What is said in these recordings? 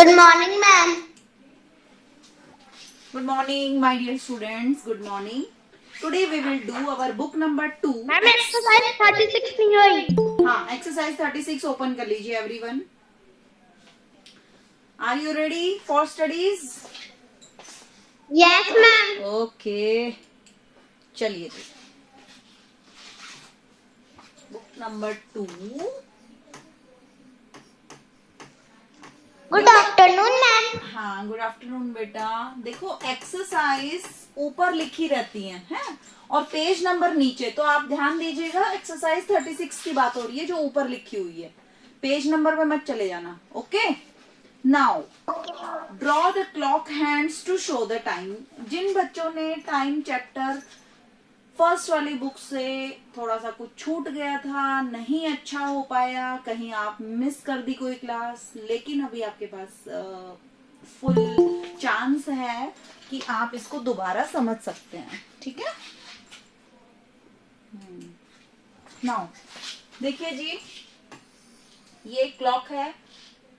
Good morning, ma'am. Good morning, my dear students. Good morning. Today we will do our book number 2. Ma'am, exercise 36 नहीं हुई. हाँ, exercise 36 open कर लीजिए everyone. Are you ready for studies? Yes, ma'am. Okay. चलिए book number 2. Good afternoon, ma'am. हाँ, good afternoon बेटा. देखो exercise ऊपर लिखी रहती है और पेज नंबर नीचे. तो आप ध्यान दीजिएगा, एक्सरसाइज 36 की बात हो रही है जो ऊपर लिखी हुई है. पेज नंबर पे मत चले जाना. Okay. Now draw the clock hands to show the time. जिन बच्चों ने टाइम चैप्टर फर्स्ट वाली बुक से थोड़ा सा कुछ छूट गया था, नहीं अच्छा हो पाया, कहीं आप मिस कर दी कोई क्लास, लेकिन अभी आपके पास फुल चांस है कि आप इसको दोबारा समझ सकते हैं. ठीक है. नाउ देखिए जी, ये क्लॉक है.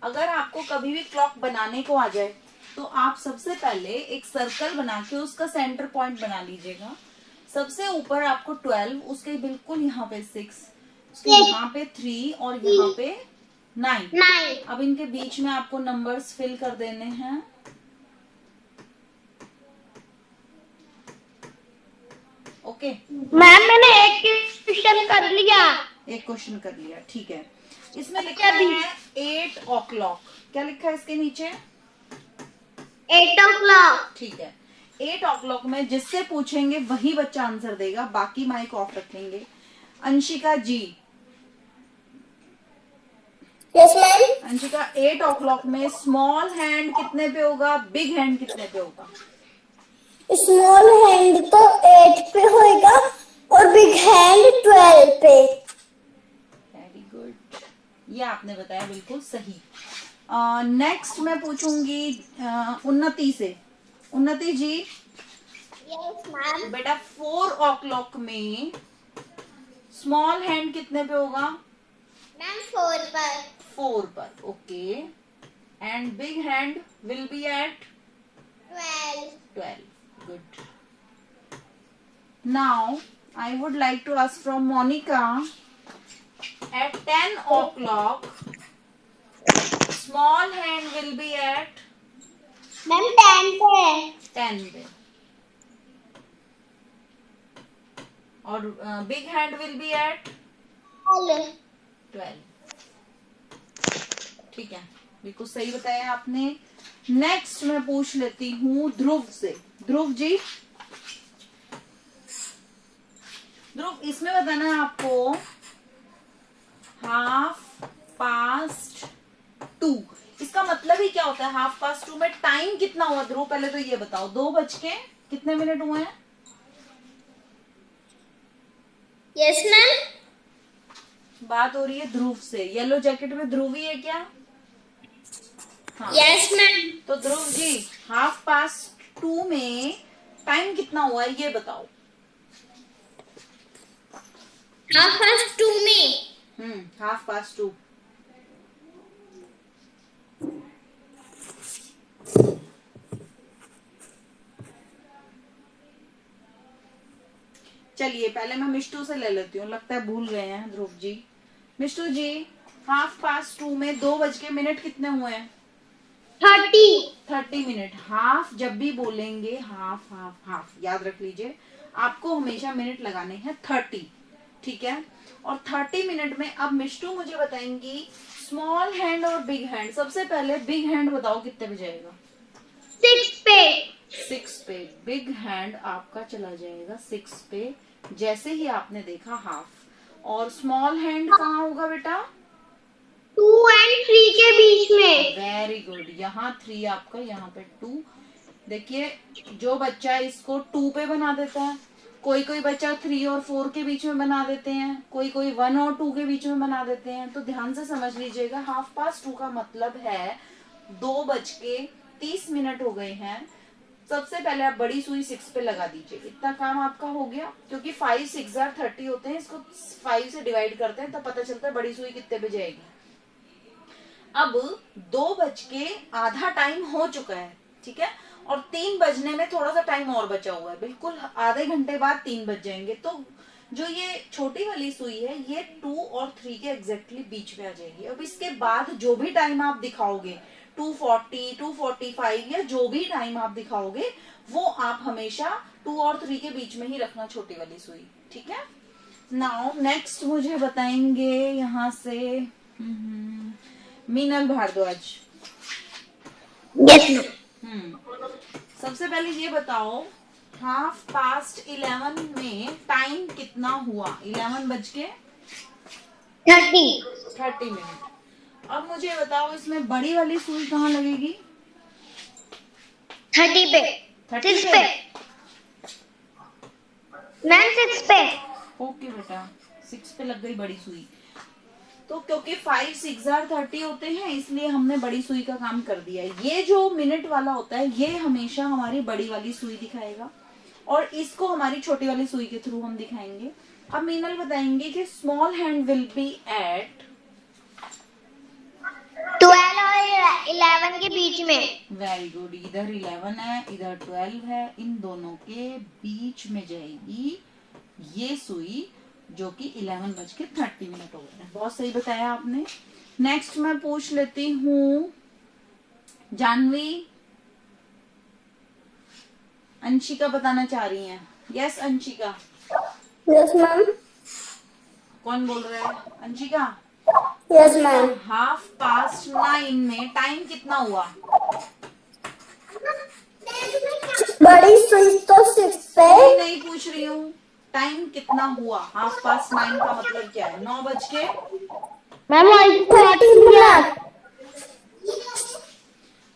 अगर आपको कभी भी क्लॉक बनाने को आ जाए तो आप सबसे पहले एक सर्कल बना के उसका सेंटर पॉइंट बना लीजिएगा. सबसे ऊपर आपको 12, उसके बिल्कुल यहाँ पे 6, उसके यहाँ पे 3 और यहाँ पे 9. अब इनके बीच में आपको नंबर्स फिल कर देने हैं. ओके. मैम, मैंने एक क्वेश्चन कर लिया. एक क्वेश्चन कर लिया. ठीक है. इसमें लिखा है 8 o'clock. क्या लिखा है इसके नीचे? 8 o'clock. ठीक है. 8 o'clock में जिससे पूछेंगे वही बच्चा आंसर देगा. बाकी माइक ऑफ रखेंगे. अंशिका जी. Yes, ma'am. अंशिका, 8 o'clock में स्मॉल हैंड कितने पे होगा, बिग हैंड कितने पे होगा? स्मॉल हैंड तो 8 पे होएगा और बिग हैंड 12 पे. Very good. ये आपने बताया बिल्कुल सही. नेक्स्ट मैं पूछूंगी उन्नति से. उन्नति जी. Yes, ma'am. बेटा 4 o'clock में स्मॉल हैंड कितने पे होगा? मैम 4 पर. 4 पर. Okay. And big hand will be at 12. Good. Now I would like to ask from Monica. At 10 o'clock, small hand will be at ma'am 10 पे. 10 पे और big hand will be at 12. ठीक है, बिल्कुल सही बताया आपने. नेक्स्ट मैं पूछ लेती हूँ ध्रुव से. ध्रुव जी. ध्रुव, इसमें बताना है आपको 2:30. इसका मतलब ही क्या होता है? 2:30 में टाइम कितना हुआ ध्रुव? पहले तो ये बताओ. 2 कितने मिनट हुए हैं? Yes, ma'am. बात हो रही है ध्रुव से. येलो जैकेट में ध्रुव ही है क्या? हाँ. Yes, ma'am. तो ध्रुव जी, 2:30 में टाइम कितना हुआ है ये बताओ. 2:30 में 2:30. चलिए पहले मैं मिष्टू से ले लेती हूँ. लगता है भूल गए हैं ध्रुव जी. मिष्टू जी, 2:30 में 2 कितने हुए हैं? 30 मिनट. हाफ जब भी बोलेंगे हाफ हाफ हाफ याद रख लीजिए, आपको हमेशा मिनट लगाने हैं 30. ठीक है. और 30 मिनट में अब मिष्टू मुझे बताएंगी स्मॉल हैंड और बिग हैंड. सबसे पहले बिग हैंड बताओ कितने पे जाएगा? 6 पे. 6 पे. बिग हैंड आपका चला जाएगा 6 पे. जैसे ही आपने देखा हाफ. और स्मॉल हैंड कहाँ होगा बेटा? 2 और 3 के बीच में. Very good. यहाँ 3 आपका, यहाँ पे 2. देखिए, जो बच्चा इसको 2 पे बना देता है, कोई कोई बच्चा 3 और 4 के बीच में बना देते हैं, कोई कोई 1 और 2 के बीच में बना देते हैं. तो ध्यान से समझ लीजिएगा, 2:30 का मतलब है 2:30 हो गए हैं. सबसे पहले आप बड़ी सुई 6 पे लगा दीजिए. इतना काम आपका हो गया. क्योंकि 5 6 30 होते हैं, इसको 5 से डिवाइड करते हैं तब पता चलता है बड़ी सुई कितने पे जाएगी. अब 2:08 टाइम हो चुका है, ठीक है, और 3 बजने में थोड़ा सा टाइम और बचा हुआ है, बिल्कुल आधे घंटे बाद 3 बज जाएंगे। तो जो ये छोटी वाली सुई है ये 2 और 3 के एग्जैक्टली बीच में आ जाएगी। अब इसके बाद जो भी टाइम आप दिखाओगे 2:40, 2:45 या जो भी टाइम आप दिखाओगे वो आप हमेशा 2 और 3 के बीच में ही रखना, छोटी वाली सुई, ठीक है। नाउ नेक्स्ट मुझे बताएंगे यहाँ से मीनल भारद्वाज। यस सबसे पहले ये बताओ 11:30 में टाइम कितना हुआ? 11:30 मिनट। अब मुझे बताओ इसमें बड़ी वाली सुई कहाँ लगेगी? 30 पे 30 6 पे मैम 6 पे। ओके बेटा 6 पे लग गई बड़ी सुई। तो क्योंकि 5 6 30 होते हैं इसलिए हमने बड़ी सुई का काम कर दिया है। ये जो मिनट वाला होता है ये हमेशा हमारी बड़ी वाली सुई दिखाएगा और इसको हमारी छोटी वाली सुई के थ्रू हम दिखाएंगे। अब मीनल बताएंगे कि small hand will be at 12 और 11 के बीच में। वेरी गुड, इधर 11 है इधर 12 है, इन दोनों के बीच में जाएगी ये सुई जो कि 11:30 हो गए। बहुत सही बताया आपने। नेक्स्ट मैं पूछ लेती हूँ जानवी, अंशिका बताना चाह रही हैं। यस अंशिका। Yes ma'am. कौन बोल रहा है? अंशिका। Yes ma'am. 9:30 में टाइम कितना हुआ? बड़ी सुई तो 6 पे। नहीं पूछ रही हूँ, टाइम कितना हुआ? 9:30 का मतलब क्या है? 9 बज के मैम 30 मिनट।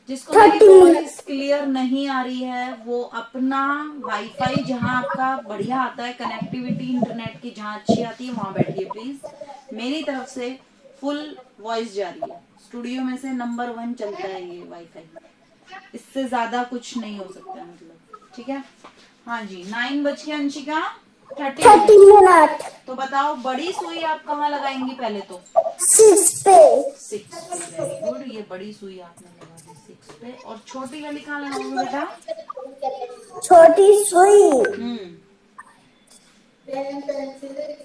जिसको मेरी वॉइस क्लियर नहीं आ रही है वो अपना वाईफाई जहाँ आपका बढ़िया आता है कनेक्टिविटी इंटरनेट की जहाँ अच्छी आती है वहां बैठिए प्लीज। मेरी तरफ से फुल वॉइस जा रही है, स्टूडियो में से नंबर 1 चलता है ये वाईफाई, इससे ज्यादा कुछ नहीं हो सकता है मतलब, ठीक है। हाँ जी 9 बज के अंशिका 30 मिनट। तो बताओ बड़ी सुई आप कहाँ लगाएंगी? पहले तो 6 पे। 6 पे। वेरी गुड, ये बड़ी सुई आपने लगा दी 6 पे। और छोटी वाली कहाँ लगाओगे बेटा? छोटी सुई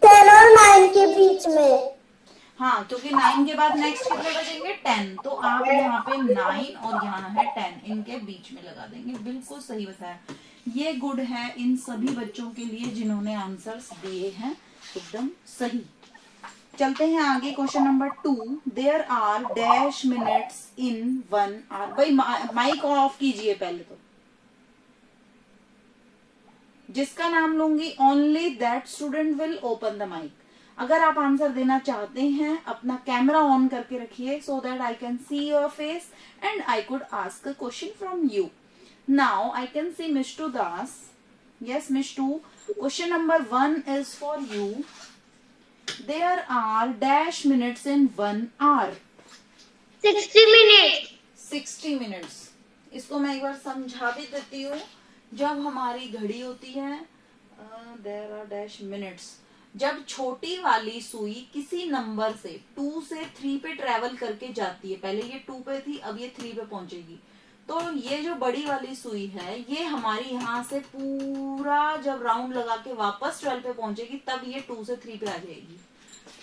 10 और 9 के बीच में। हाँ क्योंकि 9 के बाद नेक्स्ट कितने बजेंगे? 10। तो आप यहाँ पे 9 और यहाँ है 10, इनके बीच में लगा देंगे। बिल्कुल सही बताया। ये गुड है इन सभी बच्चों के लिए जिन्होंने आंसर्स दिए हैं एकदम सही। चलते हैं आगे question number 2। There are dash minutes in 1 hour. भाई माइक ऑफ कीजिए पहले तो। जिसका नाम लूंगी only that student will open the mic. अगर आप आंसर देना चाहते हैं अपना कैमरा ऑन करके रखिए so that I can see your face and I could ask a question from you. Now I can see Mishtu Das. Yes Mishtu, question number 1 is for you. There are dash minutes in 1 hour। 60 minute. 60 minutes. इसको मैं एक बार समझा भी देती हूँ। जब हमारी घड़ी होती है देयर आर डैश मिनट्स, जब छोटी वाली सुई किसी नंबर से 2 से 3 पे ट्रेवल करके जाती है, पहले ये 2 पे थी अब ये 3 पे पहुंचेगी, तो ये जो बड़ी वाली सुई है ये हमारी यहाँ से पूरा जब राउंड लगा के वापस 12 पे पहुंचेगी तब ये 2 से 3 पे आ जाएगी,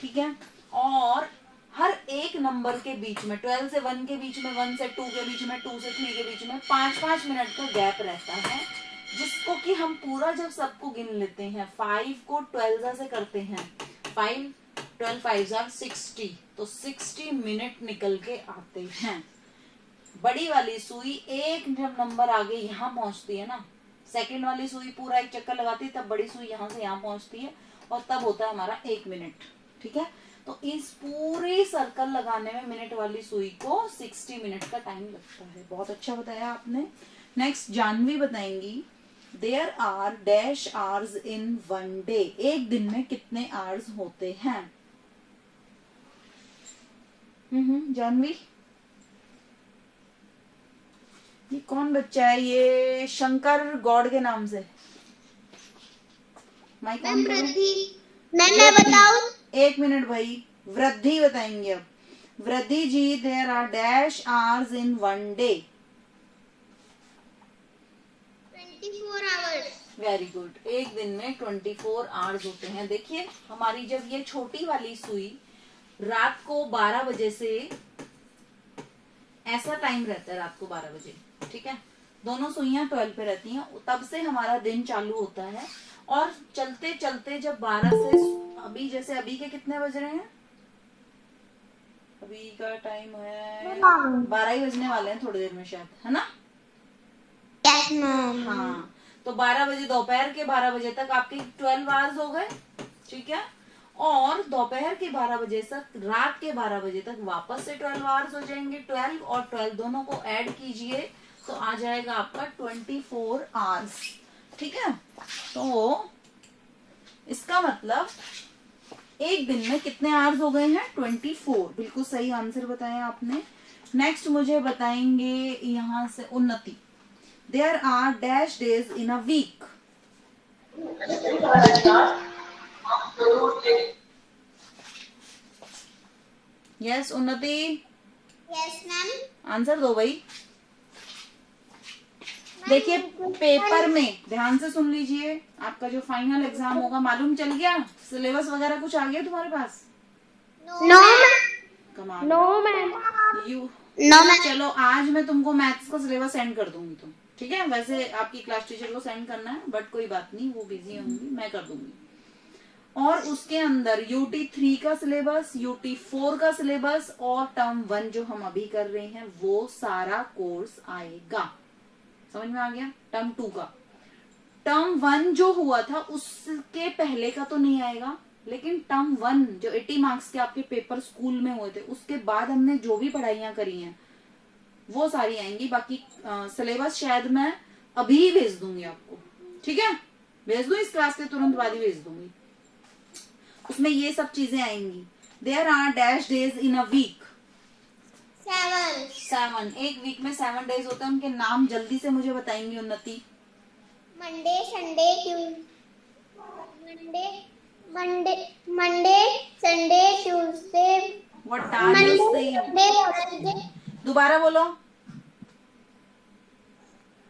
ठीक है। और हर एक नंबर के बीच में 12 से 1 के बीच में, 1 से 2 के बीच में, 2 से 3 के बीच में 5-5 मिनट का गैप रहता है, जिसको कि हम पूरा जब सबको गिन लेते हैं 5 को 12 से करते हैं, 5 12 5 are 60, तो 60 मिनट निकल के आते हैं। बड़ी वाली सुई एक जब नंबर आगे यहाँ पहुंचती है ना, सेकंड वाली सुई पूरा एक चक्कर लगाती है तब बड़ी सुई यहाँ से यहाँ पहुंचती है और तब होता है हमारा 1 मिनट, ठीक है। तो इस पूरी सर्कल लगाने में मिनट वाली सुई को 60 मिनट का टाइम लगता है। बहुत अच्छा बताया आपने। नेक्स्ट जानवी बताएंगी there are dash hours in 1 day. एक दिन में कितने आवर्स होते हैं? जानवी, ये कौन बच्चा है? ये शंकर गौड़ के नाम से माइक ऑन करो। मैं बताऊं? 1 मिनट भाई, वृद्धि बताएंगे अब। Vriddhi ji, there are dash hours in one day. 24 hours. Very good. एक दिन में 24 आवर्स होते हैं. देखिए हमारी जब ये छोटी वाली सुई रात को 12 बजे से, ऐसा टाइम रहता है रात को 12 बजे, ठीक है, दोनों सुइयां 12 पे रहती हैं, तब से हमारा दिन चालू होता है. और चलते चलते जब 12 से, अभी जैसे अभी के कितने बज रहे हैं, अभी का टाइम है 12 ही बजने वाले हैं थोड़ी देर में शायद, है ना. Yes, ma'am. हाँ, तो 12 बजे, दोपहर के 12 बजे तक आपके 12 आवर्स हो गए, ठीक है. और दोपहर के 12 बजे तक, रात के 12 बजे तक वापस से 12 आवर्स हो जाएंगे. 12 और 12 दोनों को ऐड कीजिए तो आ जाएगा आपका 24 आवर्स, ठीक है. तो इसका मतलब एक दिन में कितने आवर्स हो गए हैं? 24. बिल्कुल सही आंसर बताया आपने. नेक्स्ट मुझे बताएंगे यहाँ से Unnati. There are dash days in a week. Yes Unnati, Yes, ma'am. Answer दो भाई. देखिए पेपर में ध्यान से सुन लीजिए, आपका जो फाइनल एग्जाम होगा, मालूम चल गया सिलेबस वगैरह कुछ आ गया तुम्हारे पास? No, ma'am. कमाल. No, ma'am. You No, ma'am. चलो आज मैं तुमको मैथ्स का सिलेबस सेंड कर दूंगी तुम, ठीक है. वैसे आपकी क्लास टीचर को सेंड करना है, बट कोई बात नहीं, वो बिजी होंगी, मैं कर दूंगी. और उसके अंदर UT3 का सिलेबस, UT4 का सिलेबस और टर्म 1 जो हम अभी कर रहे हैं वो सारा कोर्स आएगा. समझ में आ गया? टर्म 2 का, टर्म 1 जो हुआ था उसके पहले का तो नहीं आएगा, लेकिन टर्म 1 जो 80 मार्क्स के आपके पेपर स्कूल में हुए थे, उसके बाद हमने जो भी पढ़ाइयां करी हैं वो सारी आएंगी. बाकी सिलेबस शायद मैं अभी ही भेज दूंगी आपको, ठीक है. भेज दूं, इस क्लास के तुरंत बाद ही भेज दूंगी. उसमें ये सब चीजें आएंगी. There are dash days in a week. 7. एक वीक में 7 डेज होते हैं. उनके नाम जल्दी से मुझे बताएंगी उन्नति. Monday, Sunday, Monday, Sunday, Tuesday. What are Monday, you saying? Sunday, Wednesday. दोबारा बोलो.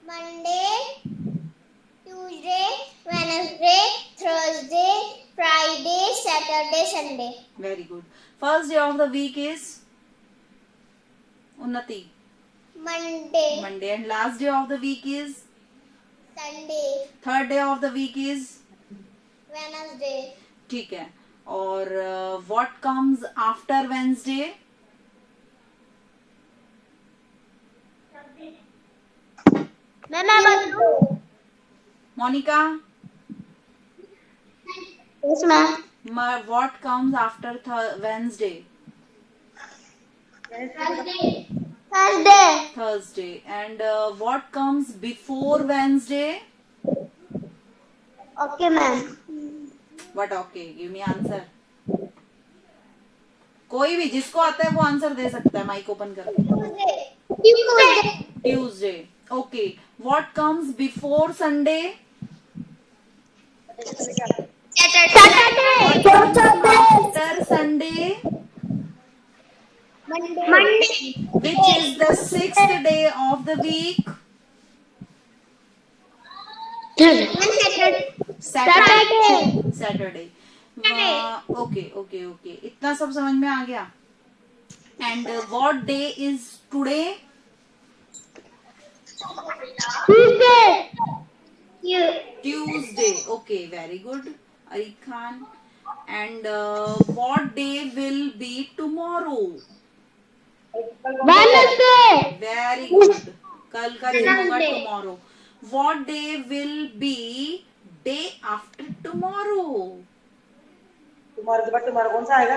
Monday, Tuesday, Wednesday, Thursday, Friday, Saturday, Sunday. Very good. First day of the week is Unnati. Monday, Monday. And last day of the week is, Sunday, third day of the week is, Wednesday. ठीक है. और what comes after Wednesday? Monika, Yes, ma'am. What comes after Wednesday? Thursday. Thursday. And what comes before Wednesday? Okay, ma'am. What? Okay, give me answer. कोई भी जिसको आता है वो answer दे सकता है. माइक ओपन करके. Tuesday. Tuesday. Okay. What comes before Sunday? Saturday. After Sunday? Monday. Which is the 6th day of the week? Saturday. Saturday. Okay. इतना सब समझ में आ गया. And what day is today? Tuesday. Okay, very good. Arik Khan. And what day will be tomorrow? Wednesday. Very good. कल का दिन होगा Wednesday. tomorrow. What day will be day after tomorrow? तुम्हारा कौन सा आएगा?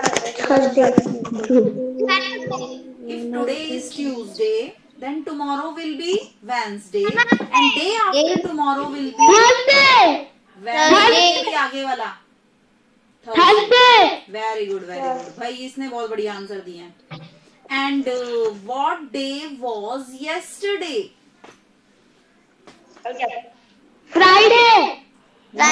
If today is Tuesday, then tomorrow will be Wednesday, and day after tomorrow will be Wednesday भी आगे वाला Thursday. Very good. भाई इसने बहुत बढ़िया आंसर दिए हैं. And what day was yesterday? कल क्या? Friday. No.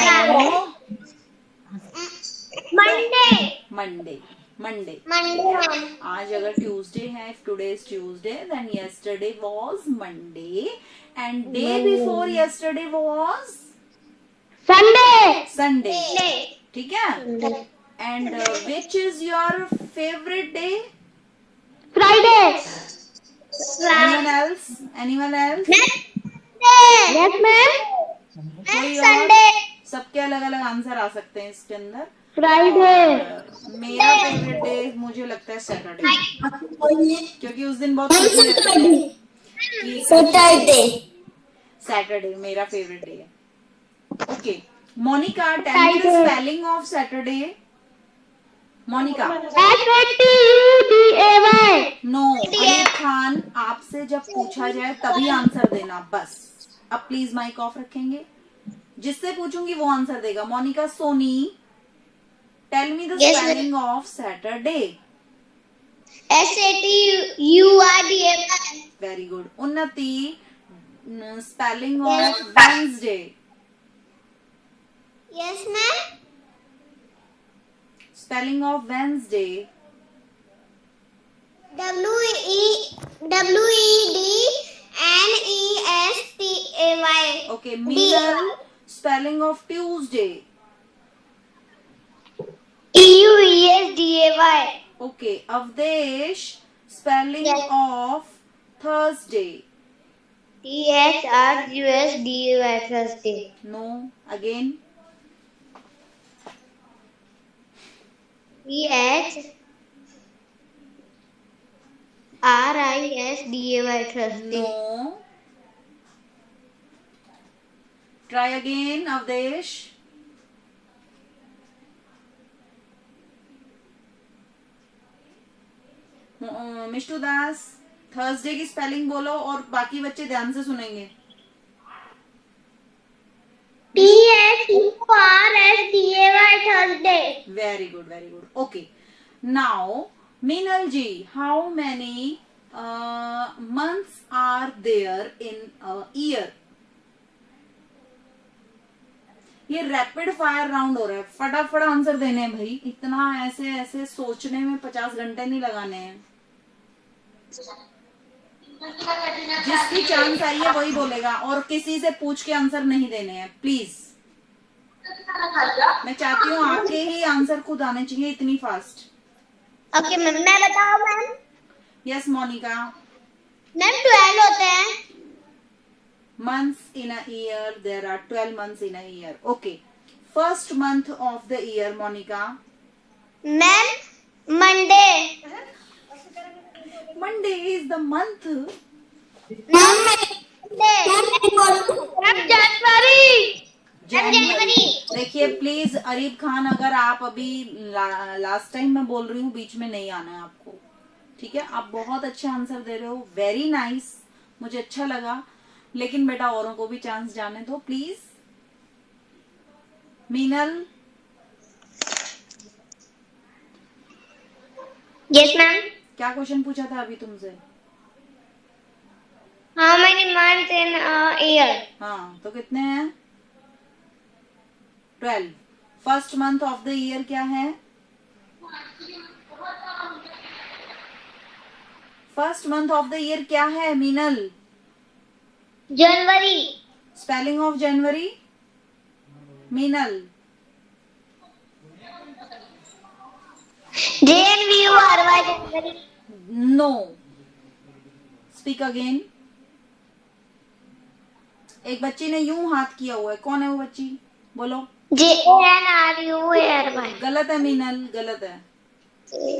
Monday. Monday. Monday. Monday. आज अगर ट्यूसडे है, if today is Tuesday, then yesterday was Monday and day before yesterday was Sunday. Sunday. ठीक है? And which is your favorite day? Friday. Anyone else? Anyone else? Yes, ma'am. कोई और? सबके अलग अलग आंसर आ सकते हैं इसके अंदर। Friday. मेरा फेवरेट डे मुझे लगता है सैटरडे, क्योंकि उस दिन बहुत खुशी रहती है कि सैटरडे मेरा फेवरेट डे है। Okay Monika, tell me the spelling of Saturday. Monika. SATUDAY. No, Alib Khan, आपसे जब पूछा जाए तभी आंसर देना बस। अब प्लीज माइक ऑफ रखेंगे, जिससे पूछूंगी वो आंसर देगा। Monika Soni, tell me the Yes, spelling of Saturday. SATURDAY. Very good. Unnati, spelling of Wednesday. Yes, ma'am. Spelling of Wednesday. WEDNESTAY. Okay Meenal, spelling of Tuesday. TUESDAY. Okay Awadhesh, spelling Yes. Of Thursday. THRUSDAY. Thursday. No, again. THRISDAY. Thursday. No, try again Awadhesh. Mishtu Das, Thursday की स्पेलिंग बोलो और बाकी बच्चे ध्यान से सुनेंगे। THURSDAY. Thursday. Very good, very good. Okay now Meenal ji, how many months are there in year? ये रैपिड फायर राउंड हो रहा है, फटाफट आंसर देने हैं भाई। इतना ऐसे ऐसे सोचने में 50 घंटे नहीं लगाने हैं। जिसकी चांस आई है वही बोलेगा, और किसी से पूछ के आंसर नहीं देने हैं प्लीज। मैं चाहती हूँ आपके ही आंसर खुद आने चाहिए, इतनी फास्ट। ओके मैम, मैं बताऊं मैम? यस मोनिका। मैम 12 होते हैं। Months in a year, there are 12 months in a year. Okay, first month of the year, Monica. Ma'am Monday. Monday is the month. जनवरी। देखिए प्लीज अरीब खान, अगर आप अभी लास्ट टाइम मैं बोल रही हूँ, बीच में नहीं आना है आपको, ठीक है? आप बहुत अच्छे आंसर दे रहे हो, वेरी नाइस, मुझे अच्छा लगा, लेकिन बेटा औरों को भी चांस जाने दो प्लीज। मीनल। Yes ma'am. क्या क्वेश्चन पूछा था अभी तुमसे? How many months in year? हाँ, तो कितने हैं? 12। First month of the year क्या है? First month of the year क्या है मीनल? जनवरी। Spelling of January Meenal? JNVURY जनवरी। No, speak again. एक बच्ची ने यूं हाथ किया हुआ है, कौन है वो बच्ची? बोलो। JNRUARY। गलत है मीनल, गलत है।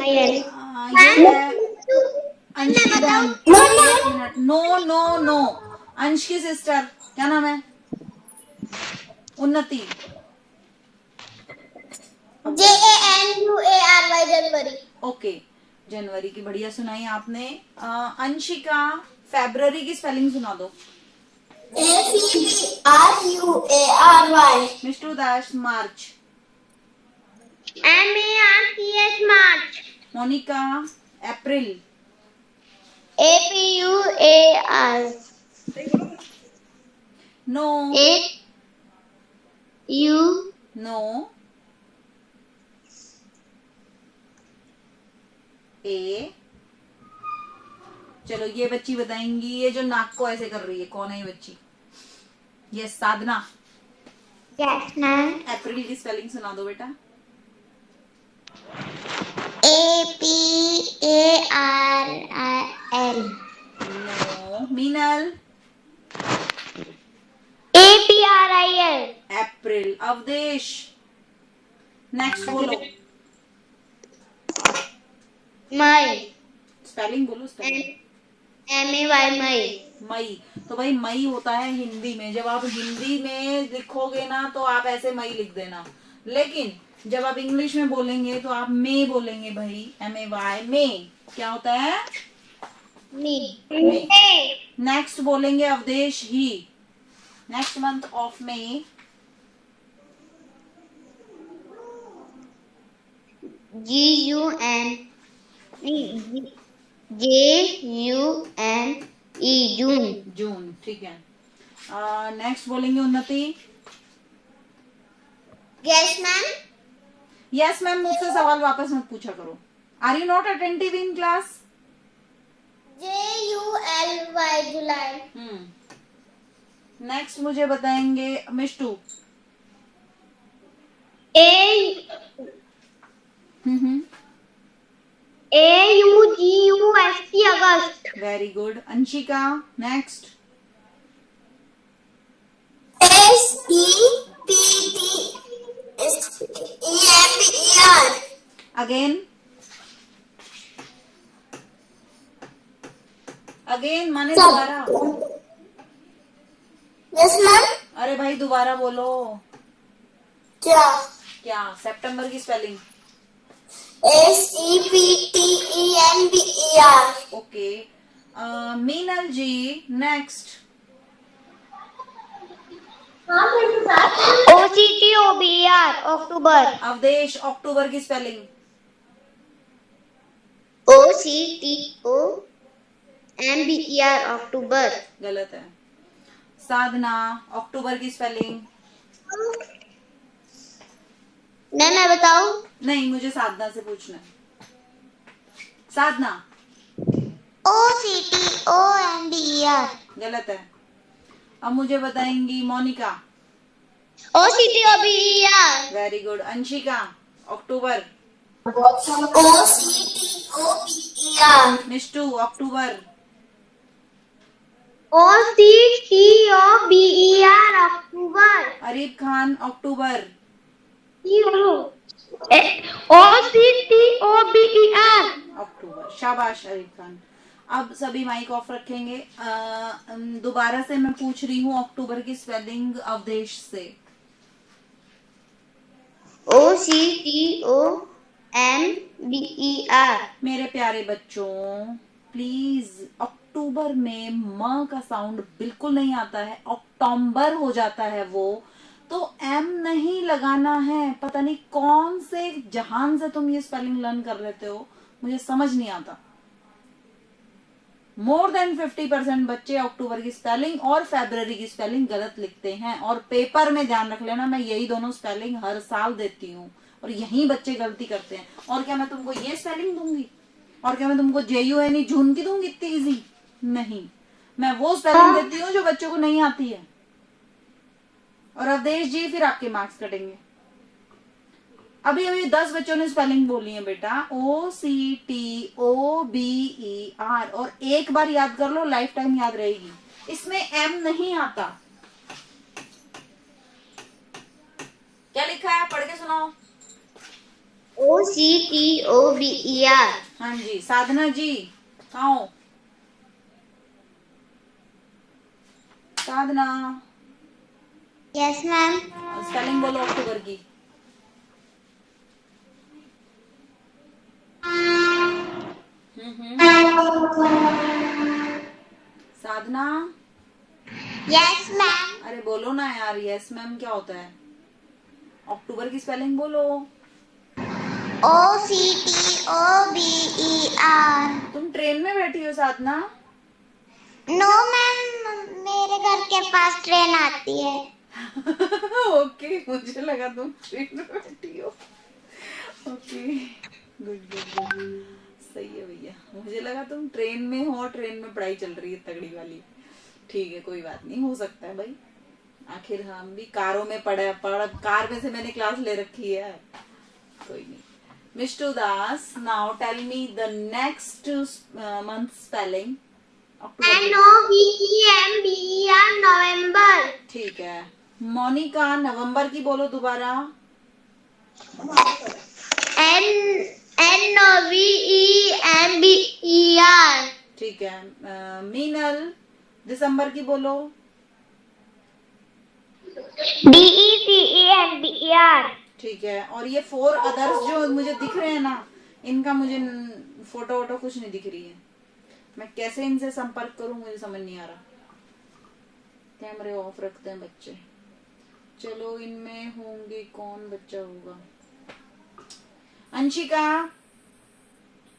आई ये है अंश की बहन। एक मिनट, नो नो नो, अंश की सिस्टर, क्या नाम है? उन्नति। JANUARY जनवरी। ओके, जनवरी की बढ़िया सुनाई आपने। अंशिका, फेब्रुअरी की स्पेलिंग सुना दो। FEBRUARY। Mister Das, March. MARCH March. Monika, April. APUAR। No AU। No, A, चलो ये बच्ची बताएंगी, ये जो नाक को ऐसे कर रही है, कौन है ये बच्ची? ये साधना। Yes ma'am. अप्रैल की स्पेलिंग सुना दो बेटा। APARIL। नो। मीनल। APRIL। अप्रैल। अवदेश। नेक्स्ट बोलो। मई। स्पेलिंग बोलो, स्पेलिंग। MAY मई। मई। तो भाई मई होता है हिंदी में, जब आप हिंदी में लिखोगे ना तो आप ऐसे मई लिख देना, लेकिन जब आप इंग्लिश में बोलेंगे तो आप मे बोलेंगे भाई, MAY मे। क्या होता है? मी। नेक्स्ट बोलेंगे अवदेश ही। Next month of May. JUNE जून। जून, ठीक है। नेक्स्ट बोलेंगे उन्नति। Yes ma'am. यस मैम, मुझसे सवाल वापस मत पूछा करो। Are you not attentive in class? JULY जुलाई। नेक्स्ट मुझे बताएंगे मिष्टू। AUGUST अगस्त। Very good. Anshika. Next. SEPTEMBER। Again. Again माने दोबारा। Yes ma'am. अरे भाई दोबारा बोलो। क्या? क्या? सितंबर की स्पेलिंग। SEPTEMBER। Okay. Meenal ji. Next. OCTOBER अक्टूबर। अवदेश, अक्टूबर की स्पेलिंग। OCTOMBER अक्टूबर। गलत है। साधना, अक्टूबर की स्पेलिंग। मैं बताऊं? नहीं, मुझे साधना से पूछना है। साधना। OCTOMBER। गलत है। अब मुझे बताएंगी Monika. OCTOBER। Very good. Anshika, अक्टूबर। OCTOBER। मिष्टू, अक्टूबर। OCTOBER अक्टूबर। अरीब खान, अक्टूबर। OCTOBER। अक्टूबर। शाबाश अरीब खान। अब सभी माइक ऑफ रखेंगे। दोबारा से मैं पूछ रही हूँ अक्टूबर की स्पेलिंग अवदेश से। OCTOMBER। मेरे प्यारे बच्चों, प्लीज अक्टूबर में म का साउंड बिल्कुल नहीं आता है, अक्टूबर हो जाता है वो, तो एम नहीं लगाना है। पता नहीं कौन से जहान से तुम ये स्पेलिंग लर्न कर लेते हो, मुझे समझ नहीं आता। मोर देन 50% बच्चे अक्टूबर की स्पेलिंग और फरवरी की स्पेलिंग गलत लिखते हैं, और पेपर में ध्यान रख लेना, मैं यही दोनों स्पेलिंग हर साल देती हूँ और यही बच्चे गलती करते हैं। और क्या मैं तुमको ये स्पेलिंग दूंगी? और क्या मैं तुमको JUNE जून की दूंगी इतनी इजी? नहीं, मैं वो स्पेलिंग देती हूँ जो बच्चों को नहीं आती है। और अवदेश जी, फिर आपके मार्क्स कटेंगे। अभी अभी 10 बच्चों ने स्पेलिंग बोली है बेटा, OCTOBER, और एक बार याद कर लो, लाइफ टाइम याद रहेगी। इसमें एम नहीं आता। क्या लिखा है? पढ़ के सुनाओ। OCTOBER। हाँ जी। साधना जी, कहाँ हो? साधना, यस मैम। स्पेलिंग बोलो अक्टूबर की। साधना, यस मैम। अरे बोलो ना यार, यस मैम क्या होता है? अक्टूबर की स्पेलिंग बोलो। OCTOBER। तुम ट्रेन में बैठी हो साधना? नो मैम, मेरे घर के पास ट्रेन आती है। ओके, मुझे लगा तुम ट्रेन में बैठी हो। Okay, good good good. सही है भैया, मुझे लगा तुम ट्रेन में हो, ट्रेन में पढ़ाई चल रही है तगड़ी वाली। ठीक है, कोई बात नहीं, हो सकता है भाई, आखिर हम भी कारों में कार में से मैंने क्लास ले रखी है। कोई नहीं। Mistu Das, now tell me the next month spelling. NOVEMBER नवंबर। ठीक है। मोनिका, नवंबर की बोलो दोबारा। NOVEMBER। ठीक है। मीनल, दिसंबर की बोलो। DECEMBER। ठीक है। और ये 4 अदर्स जो मुझे दिख रहे हैं ना, इनका मुझे फोटो वोटो कुछ नहीं दिख रही है, मैं कैसे इनसे संपर्क करूं मुझे समझ नहीं आ रहा। कैमरे ऑफ रखते हैं बच्चे। चलो, इनमें होंगे, कौन बच्चा होगा? Anshika,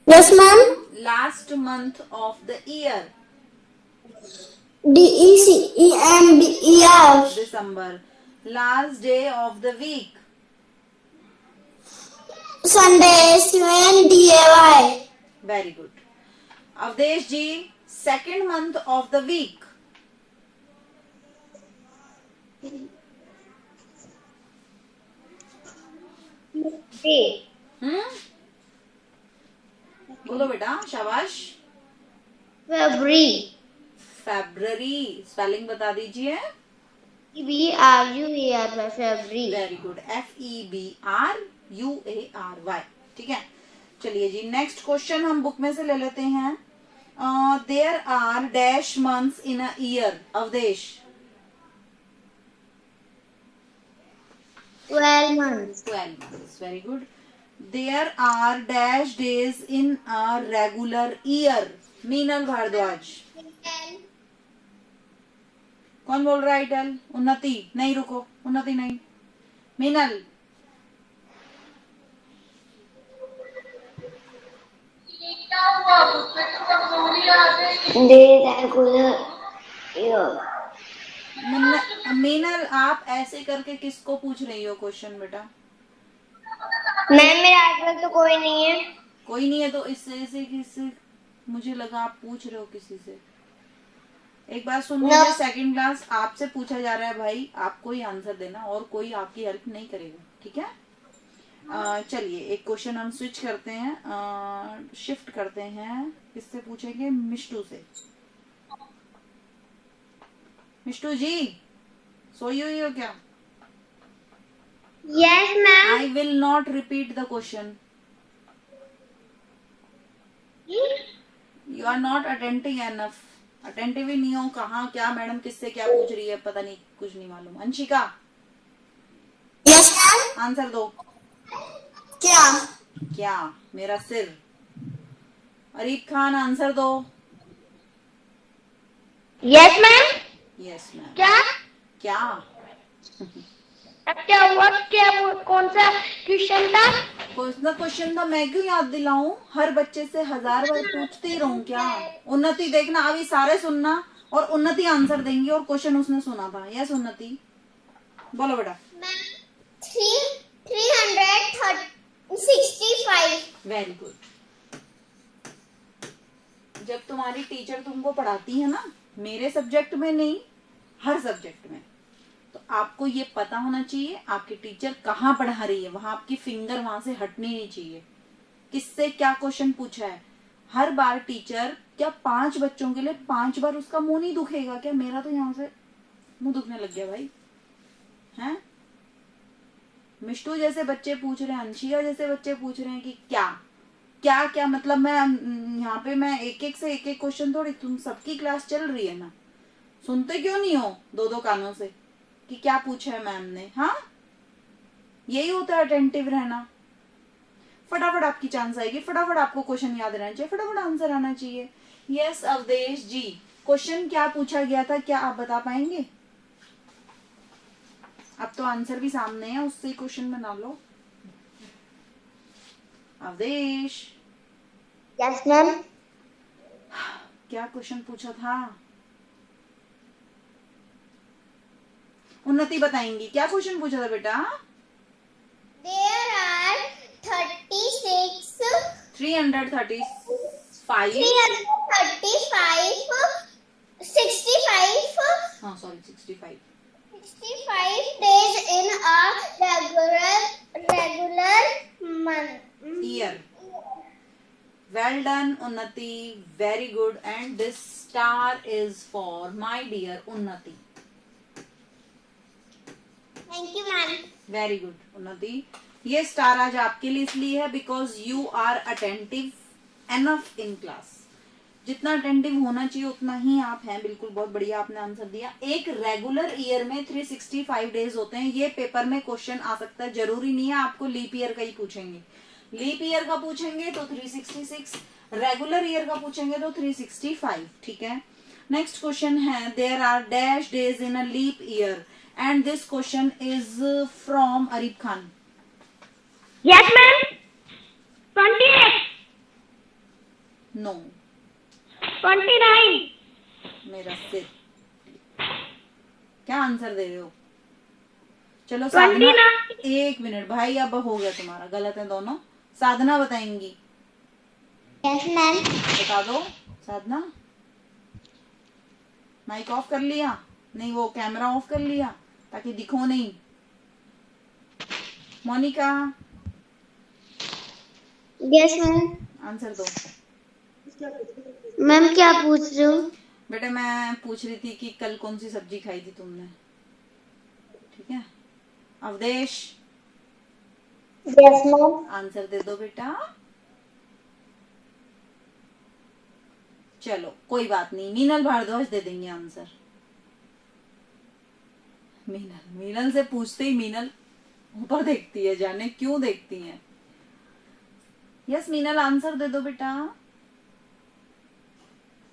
yes ma'am. Last month of the year. DECEMBER। दिसंबर। Last day of the week. Sunday, SUNDAY। Very good. Awadhesh ji, second month of the week. बोलो बेटा, शाबाश। फरवरी। फेब्रवरी, स्पेलिंग बता दीजिए। FEBRUARY। फरवरी। Very good, FEBRUARY। ठीक है। चलिए जी, नेक्स्ट क्वेश्चन हम बुक में से ले लेते हैं। There are dash months in a year. Awadhesh. 12 months। 12 months, very good. There are dash days in a regular year. Meenal Bhardwaj. कौन बोल रहा है? इटल। उन्नति नहीं, रुको, उन्नति नहीं, मीनल। मीनल, आप ऐसे करके किसको पूछ रही हो क्वेश्चन बेटा? मैम मेरे आसपास तो कोई नहीं है। कोई नहीं है तो इससे किससे? मुझे लगा आप पूछ रहे हो किसी से। एक बात सुन लीजिए, सेकंड क्लास आपसे पूछा जा रहा है भाई, आपको ही आंसर देना और कोई आपकी हेल्प नहीं करेगा, ठीक है? चलिए, एक क्वेश्चन हम स्विच करते हैं, शिफ्ट करते हैं। किससे पूछेंगे? मिष्टू से। मिष्टू जी, सोई हुई हो क्या? Yes ma'am. I will not repeat the question. You are not attentive enough. Attentive ही नहीं हो, कहाँ क्या मैडम किससे क्या पूछ रही है, पता नहीं, कुछ नहीं मालूम। Anshika, yes ma'am. आंसर दो। क्या? क्या? मेरा सिर। अरीब खान, आंसर दो। Yes ma'am. Yes ma'am. क्या? क्या? अब क्या हुआ? क्या कौन सा क्वेश्चन था? क्वेश्चन था, मैं क्यों याद दिलाऊं? हर बच्चे से 1000 बार पूछती ही रहूं क्या? उन्नति देखना, अभी सारे सुनना और उन्नति आंसर देंगी और क्वेश्चन उसने सुना था। यस उन्नति, बोलो बेटा। 365। Very good. जब तुम्हारी टीचर तुमको पढ़ाती है ना, मेरे सब्जेक्ट में नहीं, हर सब्जेक्ट में, तो आपको ये पता होना चाहिए आपकी टीचर कहाँ पढ़ा रही है, वहां आपकी फिंगर वहां से हटनी नहीं चाहिए। किससे क्या क्वेश्चन पूछा है, हर बार टीचर क्या 5 बच्चों के लिए 5 बार उसका मुंह नहीं दुखेगा क्या? मेरा तो यहाँ से मुंह दुखने लग गया भाई, हैं? मिष्टू जैसे बच्चे पूछ रहे हैं, अंशिका जैसे बच्चे पूछ रहे हैं कि क्या क्या क्या, मतलब मैं यहाँ पे मैं एक एक क्वेश्चन थोड़ी, तुम सबकी क्लास चल रही है ना, सुनते क्यों नहीं हो 2-2 कानों से कि क्या पूछा है मैम ने? हाँ, यही होता है अटेंटिव रहना। फटाफट आपकी चांस आएगी, फटाफट आपको क्वेश्चन याद रहना चाहिए, फटाफट आंसर आना चाहिए। यस अवधेश जी, क्वेश्चन क्या पूछा गया था, क्या आप बता पाएंगे? अब तो आंसर भी सामने है, उससे क्वेश्चन बना लो। अवधेश। Yes ma'am. क्या क्वेश्चन पूछा था? उन्नति बताएंगी, क्या क्वेश्चन पूछा था बेटा? There are 36 336 5 65 हाँ sorry 65 days in a regular month. Year. Well done, Unnati. Very good. And this star is for my dear Unnati. Thank you, ma'am. Very good, Unnati. ये स्टार आज आपके लिए इसलिए है because you are attentive enough in class. जितना attentive होना चाहिए उतना ही आप हैं. बिल्कुल, बहुत बढ़िया आपने आंसर दिया. एक रेगुलर ईयर में 365 डेज होते हैं. ये पेपर में क्वेश्चन आ सकता है. जरूरी नहीं है आपको लीप ईयर का ही पूछेंगे. लीप ईयर का पूछेंगे तो 366, रेगुलर ईयर का पूछेंगे तो 365. ठीक है. नेक्स्ट क्वेश्चन है there are dash days in a leap year and this question is from Areeb Khan. Yes, ma'am. 28, no 29, मेरा सिर. क्या आंसर दे रहे हो? चलो साधना, 29. एक मिनट भाई, अब हो गया तुम्हारा. गलत है दोनों. साधना बताएंगी. Yes, ma'am. बता दो साधना. माइक ऑफ कर लिया? नहीं, वो कैमरा ऑफ कर लिया ताकि दिखो नहीं. Monika Yes, ma'am. आंसर दो. मैम क्या पूछ रहे हो? बेटा मैं पूछ रही थी कि कल कौन सी सब्जी खाई थी तुमने. ठीक है. Avdesh Yes, ma'am. आंसर दे दो बेटा. चलो कोई बात नहीं, मीनल भारद्वाज दे देंगे आंसर. मीनल से पूछते ही मीनल ऊपर देखती है. जाने क्यों देखती है. यस मीनल आंसर दे दो बेटा.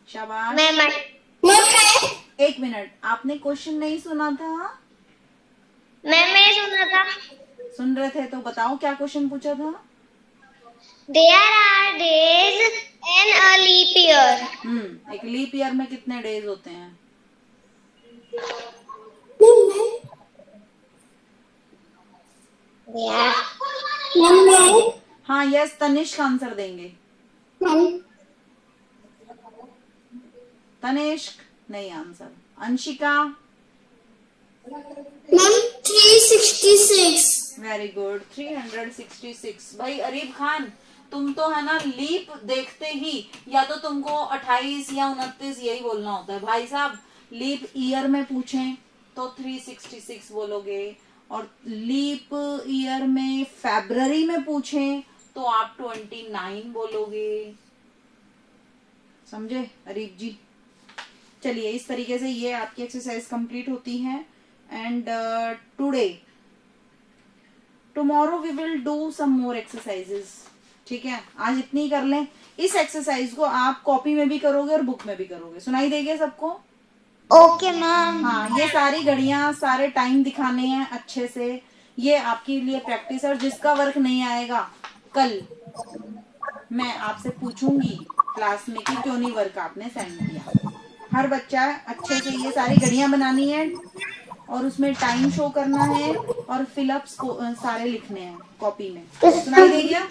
शाबाश. एक मिनट, आपने क्वेश्चन नहीं सुना था? मैंने सुना था. सुन रहे थे तो बताओ क्या क्वेश्चन पूछा था. There are days in a leap year. एक लीप ईयर में कितने डेज होते हैं? हाँ यस, तनिष्क आंसर देंगे. तनिष्क नहीं आंसर. अंशिका 366. Very good. 366. भाई अरीब खान, तुम तो है ना लीप देखते ही या तो तुमको 28 या 29 यही बोलना होता है. भाई साहब लीप ईयर में पूछें तो 366 बोलोगे और लीप ईयर में फरवरी में पूछें तो आप 29 बोलोगे. समझे अरीब जी? चलिए इस तरीके से ये आपकी एक्सरसाइज कंप्लीट होती है. And tomorrow we will do some more exercises. ठीक है, आज इतनी कर लें. इस एक्सरसाइज को आप कॉपी में भी करोगे और बुक में भी करोगे. सुनाई देगी सबको? Okay ma'am. हाँ, ये सारी घड़ियां सारे टाइम दिखाने हैं अच्छे से. ये आपके लिए प्रैक्टिस है. और जिसका वर्क नहीं आएगा कल मैं आपसे पूछूंगी क्लास में कि क्यों नहीं वर्क आपने सेंड किया. हर बच्चा अच्छे से ये सारी घड़ियां बनानी है और उसमें टाइम शो करना है और फिलअप्स सारे लिखने हैं कॉपी में. सुनाई दे गया? Yes,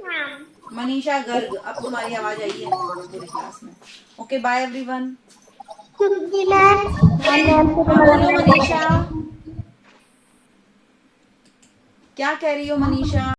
ma'am. मनीषा गर्ग, अब तुम्हारी आवाज आई है पूरी क्लास में. Okay bye everyone. बोलो मनीषा, क्या कह रही हो मनीषा?